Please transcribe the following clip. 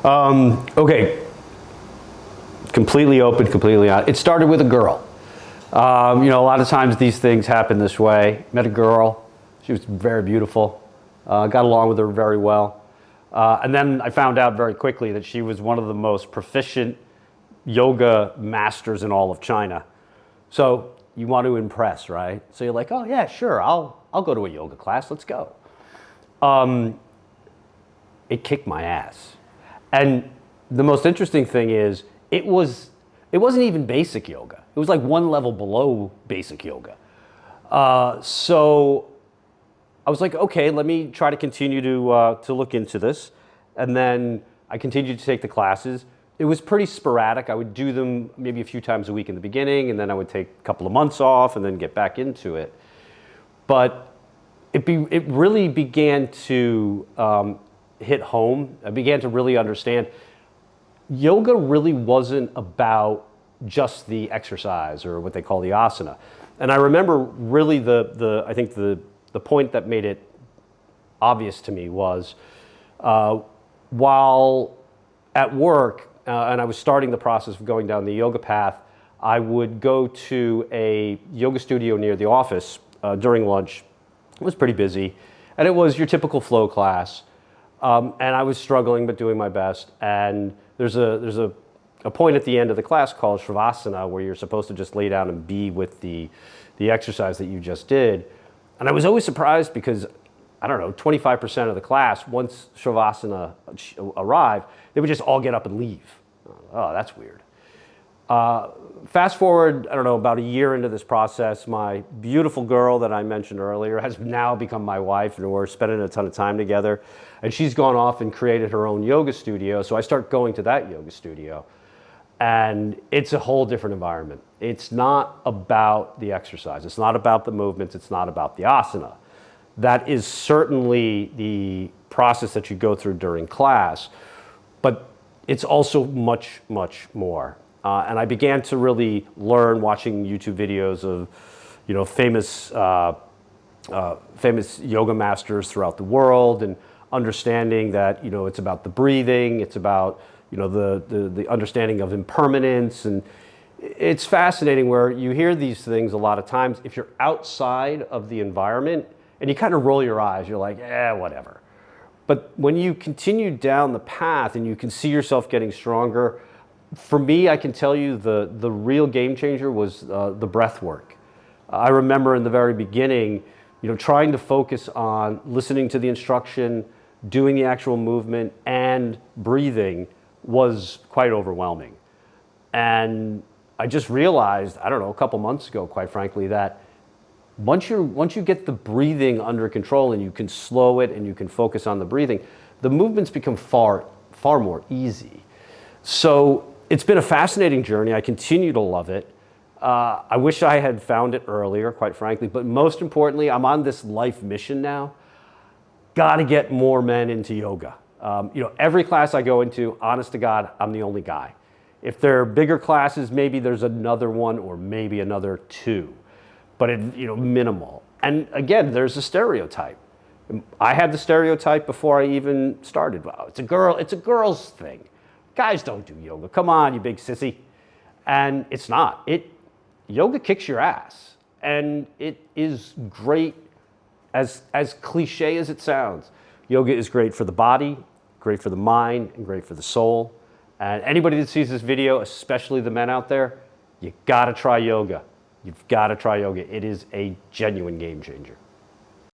Okay, completely open, completely out. It started with a girl. You know, a lot of times these things happen this way. Met a girl. She was very beautiful. Got along with her very well. And then I found out very quickly that she was one of the most proficient yoga masters in all of China. So you want to impress, right? So you're like, oh yeah, sure, I'll go to a yoga class. Let's go. It kicked my ass. And the most interesting thing is it wasn't even basic yoga. It was like one level below basic yoga. So I was like, okay, let me try to continue to look into this. And then I continued to take the classes. It was pretty sporadic. I would do them maybe a few times a week in the beginning, and then I would take a couple of months off and then get back into it. But it really began to hit home. I began to really understand yoga really wasn't about just the exercise or what they call the asana. And I remember really I think the point that made it obvious to me was while at work, and I was starting the process of going down the yoga path, I would go to a yoga studio near the office during lunch. It was pretty busy, and it was your typical flow class. And I was struggling but doing my best. And there's a point at the end of the class called Shavasana where you're supposed to just lay down and be with the exercise that you just did. And I was always surprised because, I don't know, 25% of the class, once Shavasana arrived, they would just all get up and leave. Oh, that's weird. Fast forward, I don't know, about a year into this process, my beautiful girl that I mentioned earlier has now become my wife, and we're spending a ton of time together. And she's gone off and created her own yoga studio, so I start going to that yoga studio. And it's a whole different environment. It's not about the exercise. It's not about the movements. It's not about the asana. That is certainly the process that you go through during class, but it's also much, much more. And I began to really learn watching YouTube videos of, you know, famous yoga masters throughout the world, and understanding that, you know, it's about the breathing, it's about, you know, the understanding of impermanence. And it's fascinating where you hear these things a lot of times. If you're outside of the environment and you kind of roll your eyes, you're like, whatever. But when you continue down the path and you can see yourself getting stronger, for me, I can tell you the real game changer was the breath work. I remember in the very beginning, you know, trying to focus on listening to the instruction, doing the actual movement, and breathing was quite overwhelming. And I just realized, I don't know, a couple months ago, quite frankly, that once you get the breathing under control and you can slow it and you can focus on the breathing, the movements become far more easy. So it's been a fascinating journey. I continue to love it. I wish I had found it earlier, quite frankly, but most importantly, I'm on this life mission now. Got to get more men into yoga. You know, every class I go into, honest to God, I'm the only guy. If there are bigger classes, maybe there's another one or maybe another two, but you know, minimal. And again, there's a stereotype. I had the stereotype before I even started. Wow, it's a girl's thing. Guys don't do yoga. Come on, you big sissy. And it's not. Yoga kicks your ass. And it is great, as cliche as it sounds. Yoga is great for the body, great for the mind, and great for the soul. And anybody that sees this video, especially the men out there, you gotta try yoga. You've gotta try yoga. It is a genuine game changer.